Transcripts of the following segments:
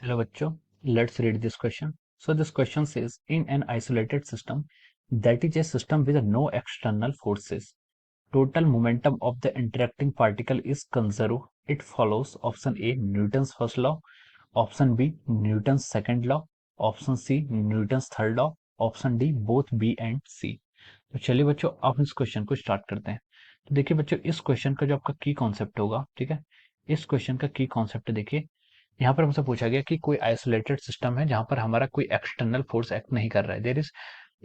Hello bachcho, let's read this question. So this question says, in an isolated system, that is a system with no external forces, total momentum of the interacting particle is conserved. It follows option A, Newton's first law, option B, Newton's second law, option C, Newton's third law, option D both B and C. तो चलिए बच्चों आप इस question को start करते हैं। तो देखिए बच्चों इस क्वेश्चन का जो आपका की कॉन्सेप्ट होगा, ठीक है, इस क्वेश्चन का की कॉन्सेप्ट देखिए, यहाँ पर हमसे पूछा गया कि कोई आइसोलेटेड सिस्टम है जहां पर हमारा कोई एक्सटर्नल फोर्स एक्ट नहीं कर रहा है, there is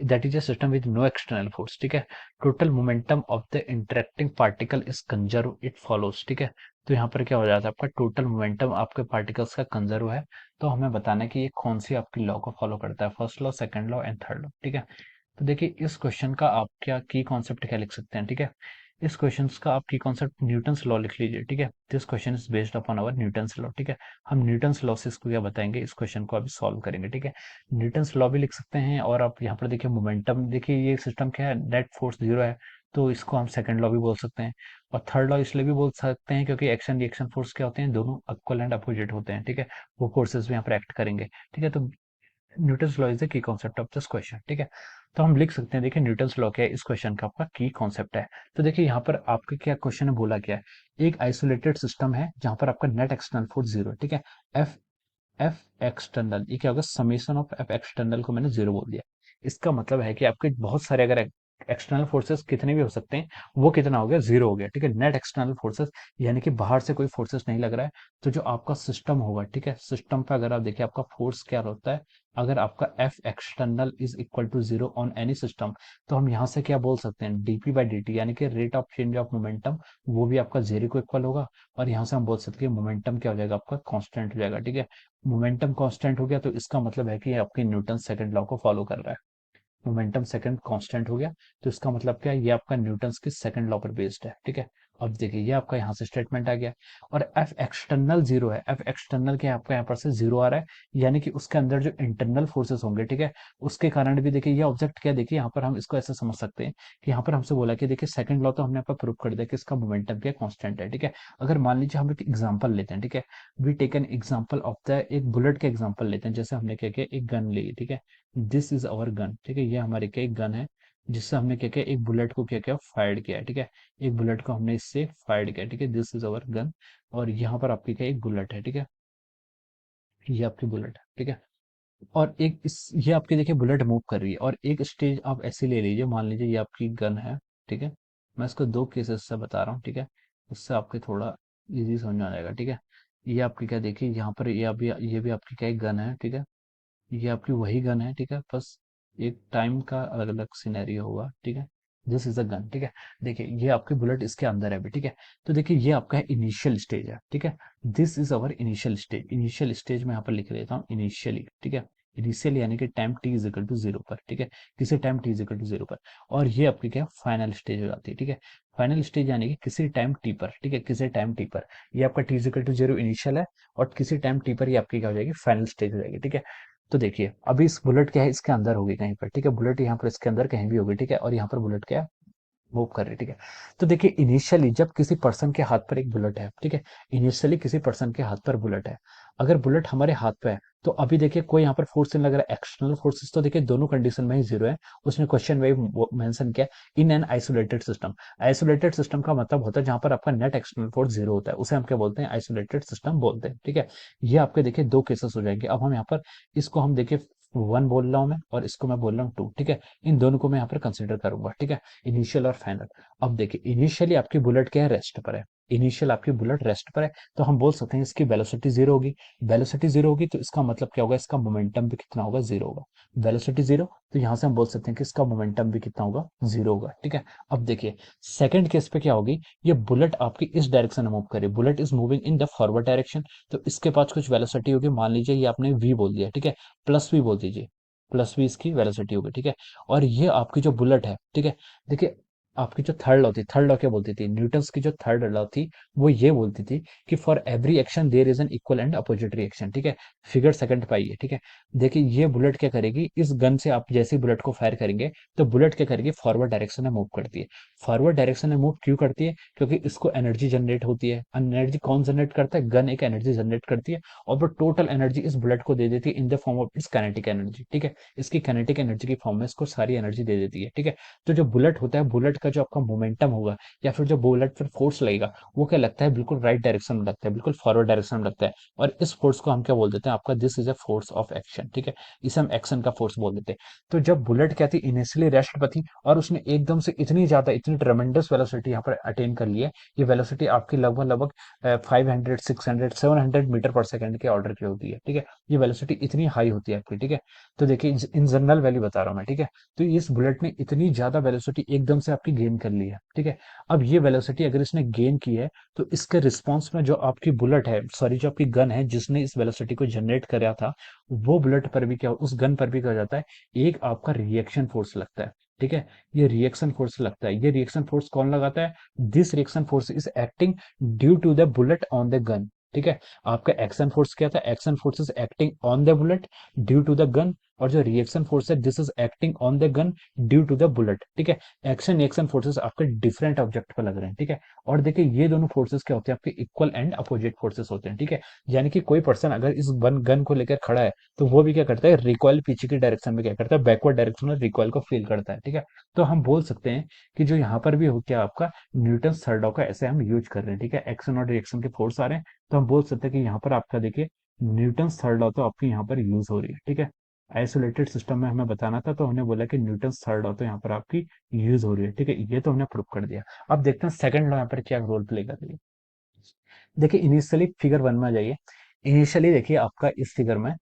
that is a system with no external force, ठीक है। Total momentum of the interacting particle is conserve, it follows, ठीक है। तो यहाँ पर क्या हो जाता है, आपका टोटल मोमेंटम आपके पार्टिकल्स का कंजर्व है। तो हमें बताना है कि ये कौन सी आपकी लॉ को फॉलो करता है, first law, second law and third law, ठीक है। तो देखिए इस क्वेश्चन का आप क्या की कॉन्सेप्ट क्या लिख सकते हैं, ठीक है। इस क्वेश्चन का आप की कॉन्सेप्ट न्यूटन्स लॉ लिख लीजिए, ठीक है। This question is based upon our Newton's law, ठीक है। हम न्यूटन्स लॉ से इसको क्या बताएंगे, इस क्वेश्चन को अभी सॉल्व करेंगे, ठीक है। न्यूटन्स लॉ भी लिख सकते हैं और आप यहाँ पर देखिए मोमेंटम, देखिए ये सिस्टम क्या है, नेट फोर्स जीरो है, तो इसको हम सेकंड लॉ भी बोल सकते हैं। और थर्ड लॉ इसलिए भी बोल सकते हैं क्योंकि एक्शन रिएक्शन फोर्स क्या होते हैं, दोनों इक्वल एंड अपोजिट होते हैं, ठीक है। वो फोर्सेस भी यहाँ पर एक्ट करेंगे, ठीक है। तो Newton's law is the key concept of this question, ठीक है। तो हम लिख सकते हैं, देखिए न्यूटन्स लॉ क्या है, इस क्वेश्चन का आपका की कॉन्सेप्ट है। तो देखिए यहाँ पर आपके क्या क्वेश्चन है, बोला क्या है, एक आइसोलेटेड सिस्टम है जहां पर आपका नेट एक्सटर्नल फोर्स जीरो है, ठीक है। एफ एफ एक्सटर्नल ये क्या होगा, समेशन ऑफ एफ एक्सटर्नल को मैंने जीरो बोल दिया। इसका मतलब है कि आपके बहुत सारे अगर एक्सटर्नल फोर्सेस कितने भी हो सकते हैं, वो कितना हो गया, जीरो हो गया, ठीक है। नेट एक्सटर्नल फोर्सेस यानी कि बाहर से कोई फोर्सेस नहीं लग रहा है। तो जो आपका सिस्टम होगा, ठीक है, सिस्टम पे अगर आप देखिए आपका फोर्स क्या होता है, अगर आपका F external is equal to zero on any system, तो हम यहाँ से क्या बोल सकते हैं, डीपी बाई डी टी, यानी कि rate of change of momentum, वो भी आपका जीरो को इक्वल होगा। और यहाँ से हम बोल सकते हैं मोमेंटम क्या हो जाएगा, आपका कांस्टेंट हो जाएगा, ठीक है। मोमेंटम कांस्टेंट हो गया तो इसका मतलब है कि ये आपके न्यूटन सेकंड लॉ को फॉलो कर रहा है। मोमेंटम सेकंड कांस्टेंट हो गया तो इसका मतलब क्या है, ये आपका न्यूटन्स की सेकंड लॉ पर बेस्ड है, ठीक है। अब देखिए ये आपका यहाँ से स्टेटमेंट आ गया। और एफ एक्सटर्नल जीरो है, एफ एक्सटर्नल के आपका यहाँ पर से जीरो आ रहा है, यानी कि उसके अंदर जो इंटरनल फोर्सेस होंगे, ठीक है, उसके कारण भी देखिए ये ऑब्जेक्ट क्या, देखिए यहाँ पर हम इसको ऐसे समझ सकते हैं कि यहाँ पर हमसे बोला कि देखिए सेकंड लॉ तो हमने यहाँ पर प्रूव कर दिया कि इसका मोमेंटम क्या कांस्टेंट है, ठीक है। अगर मान लीजिए हम एक एग्जांपल लेते हैं, ठीक है, we take an example of the, एक बुलेट का एग्जांपल लेते हैं, जैसे हमने क्या किया, एक गन ली, ठीक है, दिस इज अवर गन, ठीक है, ये हमारे क्या एक गन है, जिससे हमने क्या किया, एक बुलेट को क्या किया, फायर किया, ठीक है। एक बुलेट को हमने इससे फायर किया, ठीक है, दिस इज अवर गन। और यहाँ पर आपकी क्या एक बुलेट है, ठीक है, ये आपकी बुलेट है, ठीक है। और एक इस, ये आपकी देखिए बुलेट मूव कर रही है, और एक स्टेज आप ऐसे ले लीजिए, मान लीजिए ये आपकी गन है, ठीक है। मैं इसको दो केसेस से बता रहा हूँ, ठीक है, उससे आपके थोड़ा इजी समझ में आ जाएगा, ठीक है। ये आपकी क्या, देखिए यहाँ पर ये भी आपकी क्या एक गन है, ठीक है, ये आपकी वही गन है, ठीक है, बस एक टाइम का अलग अलग सिनेरियो होगा, ठीक है। दिस इज अ गन, ठीक है। देखिए ये आपकी बुलेट इसके अंदर है अभी, ठीक है। तो देखिए ये आपका इनिशियल स्टेज है, ठीक है। This is our initial stage, initial stage में यहाँ पर लिख लेता हूँ इनिशियली, ठीक है। इनिशियल यानी कि time T is equal to zero पर, ठीक है, किसी time T is equal to zero पर। और ये आपकी क्या फाइनल स्टेज हो जाती है, ठीक है। फाइनल स्टेज यानी कि किसी टाइम टी पर, ठीक है, किसी टाइम टी पर ये आपका T is equal to zero initial है, और किसी टाइम टी पर ये आपकी क्या हो जाएगी, फाइनल स्टेज हो जाएगी, ठीक है। तो देखिए अभी इस बुलेट क्या है, इसके अंदर होगी कहीं पर, ठीक है, बुलेट यहाँ पर इसके अंदर कहीं भी होगी, ठीक है, और यहाँ पर बुलेट क्या है, मूव कर रही है, ठीक है। तो देखिए इनिशियली जब किसी पर्सन के हाथ पर एक बुलेट है, ठीक है, इनिशियली किसी पर्सन के हाथ पर बुलेट है, अगर बुलेट हमारे हाथ पे है, तो अभी देखिए कोई यहाँ पर फोर्स नहीं लग रहा है, एक्सटर्नल फोर्सेस तो देखिए दोनों कंडीशन में ही जीरो है। उसने क्वेश्चन में मेंशन किया in an isolated system. Isolated system का मतलब होता है जहां पर आपका नेट एक्सटर्नल फोर्स जीरो होता है, उसे हम क्या बोलते हैं, आइसोलेटेड सिस्टम बोलते हैं, ठीक है। ये आपके देखिए दो केसेस हो जाएंगे। अब हम यहाँ पर इसको हम देखिए वन बोल रहा हूं मैं, और इसको मैं बोल रहा हूँ टू, ठीक है। इन दोनों को मैं यहाँ पर कंसिडर करूंगा, ठीक है, इनिशियल और फाइनल। अब देखिए इनिशियली आपकी बुलेट क्या है, रेस्ट पर है, इनिशियल आपकी बुलेट रेस्ट पर है, तो हम बोल सकते हैं इसकी वेलोसिटी जीरो होगी। वेलोसिटी जीरो होगी तो इसका मतलब क्या होगा, इसका मोमेंटम भी कितना होगा, जीरो होगा। वेलोसिटी जीरो, तो यहां से हम बोल सकते हैं कि इसका मोमेंटम भी कितना होगा, जीरो होगा, ठीक है। अब देखिए सेकंड केस पे क्या होगी, ये बुलेट आपकी इस डायरेक्शन में मूव करे, bullet is moving in the forward direction, तो इसके पास कुछ वेलोसिटी होगी, मान लीजिए ये आपने वी बोल दिया, ठीक है, प्लस वी बोल दीजिए, प्लस वी इसकी वेलोसिटी होगी, ठीक है। और ये आपकी जो बुलेट है, ठीक है, देखिए आपकी जो थर्ड लॉ थी, थर्ड लॉ क्या बोलती थी, न्यूटन्स की जो थर्ड लॉ थी वो ये बोलती थी कि for every action there is an equal and opposite reaction, ठीक है। फिगर सेकंड पे आइए, ठीक है। देखिए ये बुलेट क्या करेगी, इस गन से आप जैसे ही बुलेट को फायर करेंगे तो बुलेट क्या करेगी, फॉरवर्ड डायरेक्शन में मूव करती है। फॉरवर्ड डायरेक्शन में मूव क्यों करती है, क्योंकि इसको एनर्जी जनरेट होती है। एनर्जी कौन जनरेट करता है, गन एक एनर्जी जनरेट करती है, और वो टोटल एनर्जी इस बुलेट को दे देती है in the form of its kinetic energy, ठीक है। इसकी काइनेटिक एनर्जी की फॉर्म में इसको सारी एनर्जी दे देती है, ठीक है। तो जो बुलेट होता है, बुलेट का जो आपका मोमेंटम होगा या फिर जो बुलेट पर फोर्स लगेगा, वो क्या लगता है, बिल्कुल राइट डायरेक्शन में लगता है, बिल्कुल फॉरवर्ड डायरेक्शन में लगता है। और इस फोर्स को हम क्या बोल देते हैं, आपका this is a force of action, ठीक है। इसे हम एक्शन का फोर्स बोल देते हैं। तो जब बुलेट क्या थी, इनिशियली रेस्ट पर थी, और उसने एकदम से इतनी ज्यादा, इतनी ट्रेमेंडस वेलोसिटी यहाँ पर अटेन कर ली है। ये वेलोसिटी आपकी लगभग लगभग 500 600 700 मीटर पर सेकंड के ऑर्डर की होती है, ठीक है। ये वेलोसिटी इतनी हाई होती है आपकी, ठीक है। तो देखिए इन जनरल वैल्यू बता रहा हूँ मैं, ठीक है। तो इस बुलेट ने इतनी ज्यादा वेलोसिटी एकदम से आपकी गेन कर ली है, ठीक है। अब ये वेलोसिटी अगर इसने गेन की है, तो इसके रिस्पॉन्स में जो आपकी बुलेट है, सॉरी जो आपकी गन है जिसने इस वेलोसिटी को जनरेट कराया था, वो बुलेट पर भी क्या, उस गन पर भी क्या हो जाता है, एक आपका रिएक्शन फोर्स लगता है, ठीक है। ये रिएक्शन फोर्स लगता है। ये रिएक्शन फोर्स कौन लगाता है, this reaction force is acting due to the bullet on the gun, ठीक है। आपका एक्शन फोर्स क्या था, action force is acting on the bullet due to the gun, और जो रिएक्शन फोर्स है, this is acting on the gun due to the bullet, ठीक है। एक्शन रिएक्शन फोर्सेस आपके डिफरेंट ऑब्जेक्ट पर लग रहे हैं, ठीक है। और देखिए ये दोनों फोर्सेस क्या होते हैं, आपके इक्वल एंड अपोजिट फोर्सेस होते हैं, ठीक है। यानी कि कोई पर्सन अगर इस गन को लेकर खड़ा है, तो वो भी क्या करता है, रिकॉइल पीछे की डायरेक्शन में क्या करता है, बैकवर्ड डायरेक्शन में रिकॉइल को फील करता है, ठीक है। तो हम बोल सकते हैं कि जो यहाँ पर भी हो क्या, आपका न्यूटन थर्ड लॉ का ऐसे हम यूज कर रहे हैं, ठीक है। एक्शन और रिएक्शन के फोर्स आ रहे हैं, तो हम बोल सकते हैं कि यहाँ पर आपका देखिए न्यूटन थर्ड लॉ तो आपकी यहाँ पर यूज हो रही है, ठीक है। आइसोलेटेड सिस्टम में हमें बताना था, तो हमने बोला कि न्यूटन थर्ड लॉ तो यहाँ पर आपकी यूज हो रही है, ठीक है। ये तो हमने प्रूव कर दिया। अब देखते हैं सेकंड लॉ यहाँ पर क्या रोल प्ले कर रही है। देखिए इनिशियली फिगर वन में आ जाइए। इनिशियली देखिए आपका इस फिगर में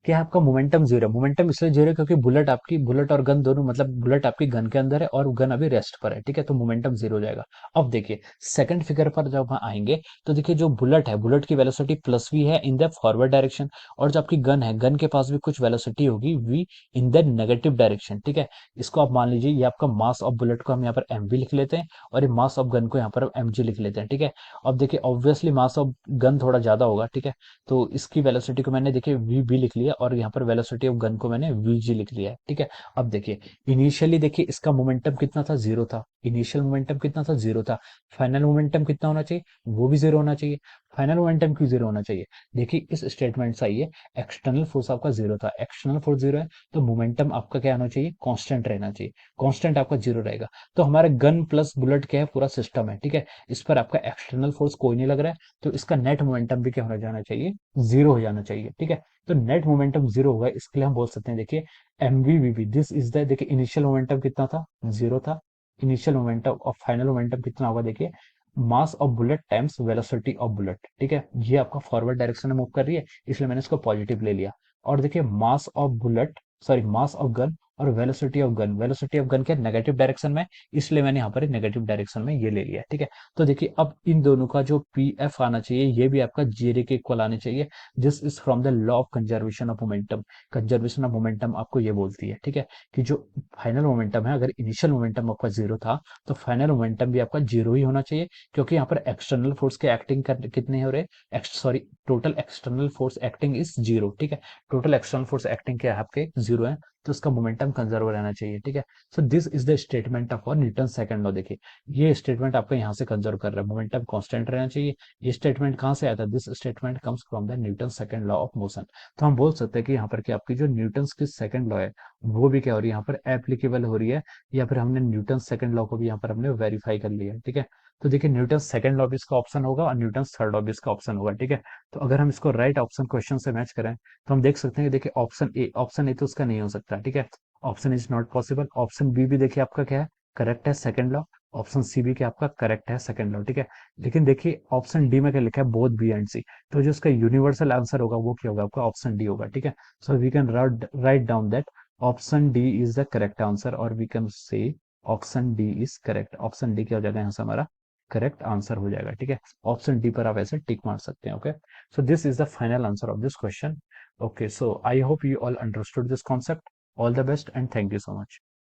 क्या है, आपका मोमेंटम जीरो। मोमेंटम इसलिए जीरो क्योंकि बुलेट और गन दोनों, मतलब बुलेट आपकी गन के अंदर है और गन अभी रेस्ट पर है, ठीक है। तो मोमेंटम जीरो हो जाएगा। अब देखिए सेकंड फिगर पर जब हम आएंगे, तो देखिए जो बुलेट है, बुलेट की वेलोसिटी प्लस वी है इन द फॉरवर्ड डायरेक्शन, और जो आपकी गन है, गन के पास भी कुछ वेलोसिटी होगी V in the negative direction, ठीक है। इसको आप मान लीजिए, ये आपका मास ऑफ बुलेट को हम यहाँ पर एम वी लिख लेते हैं, और ये मास ऑफ गन को यहाँ पर एम जी लिख लेते हैं, ठीक है। अब देखिए ऑब्वियसली मास ऑफ गन थोड़ा ज्यादा होगा, ठीक है। तो इसकी वेलोसिटी को मैंने देखिए वी बी लिख लिया, और यहाँ पर वेलोसिटी ऑफ गन को मैंने वी जी लिख लिया है, ठीक है। अब देखिए इनिशियली देखिए इसका मोमेंटम कितना था, जीरो था। इनिशियल मोमेंटम कितना था, जीरो था। फाइनल मोमेंटम कितना होना चाहिए, वो भी जीरो होना चाहिए। फाइनल मोमेंटम क्यों जीरो होना चाहिए, देखिए इस स्टेटमेंट से आइए, एक्सटर्नल फोर्स आपका जीरो था, एक्सटर्नल फोर्स जीरो है, तो मोमेंटम आपका क्या होना चाहिए, कांस्टेंट रहना चाहिए। कांस्टेंट आपका जीरो रहेगा। तो हमारे गन प्लस बुलेट क्या है, पूरा सिस्टम है, ठीक है। इस पर आपका एक्सटर्नल फोर्स कोई नहीं लग रहा है, तो इसका नेट मोमेंटम भी क्या होना जाना चाहिए, जीरो हो जाना चाहिए, ठीक है। तो नेट मोमेंटम जीरो होगा, इसके लिए हम बोल सकते हैं देखिए M V V B, this is the, देखिए इनिशियल मोमेंटम कितना था, जीरो था। इनिशियल मोमेंटम और फाइनल मोमेंटम कितना होगा, देखिए mass of bullet times velocity of bullet, ठीक है। ये आपका फॉरवर्ड डायरेक्शन में मूव कर रही है, इसलिए मैंने इसको पॉजिटिव ले लिया। और देखिए mass of bullet, sorry mass of gun और velocity of gun, velocity of gun के नेगेटिव डायरेक्शन में, इसलिए मैंने यहाँ पर नेगेटिव डायरेक्शन में ये ले लिया, ठीक है। तो देखिए अब इन दोनों का जो पी एफ आना चाहिए, ये भी आपका जीरे के इक्वल आने चाहिए। This is from the law of conservation of momentum. Conservation of momentum आपको ये बोलती है, ठीक है, कि जो फाइनल मोमेंटम है, अगर इनिशियल मोमेंटम आपका जीरो था, तो फाइनल मोमेंटम भी आपका जीरो ही होना चाहिए, क्योंकि यहाँ पर एक्सटर्नल फोर्स के एक्टिंग कर कितने हो रहे, sorry total external force acting is zero, ठीक है। टोटल एक्सटर्नल फोर्स एक्टिंग क्या है, आपके जीरो है, तो उसका मोमेंटम कंजर्व रहना चाहिए, ठीक है। So this is the statement of Newton second law. देखिए ये स्टेटमेंट आपका यहाँ से कंजर्व कर रहा है, मोमेंटम कांस्टेंट रहना चाहिए। ये स्टेटमेंट कहाँ से आया था, this statement comes from the Newton second law of motion. तो हम बोल सकते हैं कि यहाँ पर कि आपकी जो न्यूटन की सेकंड लॉ है, वो भी क्या हो रही है, यहाँ पर एप्लीकेबल हो रही है, या फिर हमने न्यूटन सेकंड लॉ को भी यहाँ पर हमने वेरीफाई कर लिया है, ठीक है। तो देखिए न्यूटन सेकंड लॉ भी इसका ऑप्शन होगा, और न्यूटन थर्ड लॉ भी इसका ऑप्शन होगा, ठीक है। तो अगर हम इसको राइट ऑप्शन क्वेश्चन से मैच करें, तो हम देख सकते हैं कि देखिए ऑप्शन ए तो उसका नहीं हो सकता, ठीक है। Option is not possible. Option B भी देखिए आपका क्या है, करेक्ट है, सेकंड लॉ। ऑप्शन सी भी क्या आपका करेक्ट है, सेकंड लॉ, ठीक है। लेकिन देखिए ऑप्शन डी में क्या लिखा है, बोथ बी एंड सी। तो जो इसका यूनिवर्सल आंसर होगा वो क्या होगा, आपका ऑप्शन डी होगा, ठीक है। So we can write down that option D is the correct answer, और we can say option D is correct. Option D क्या हो जाएगा यहाँ से हमारा करेक्ट आंसर हो जाएगा, ठीक है। ऑप्शन डी पर आप ऐसे टिक मार सकते हैं, okay. So this is the final answer of this question. Okay, so I hope you all understood this concept. All the best and thank you so much.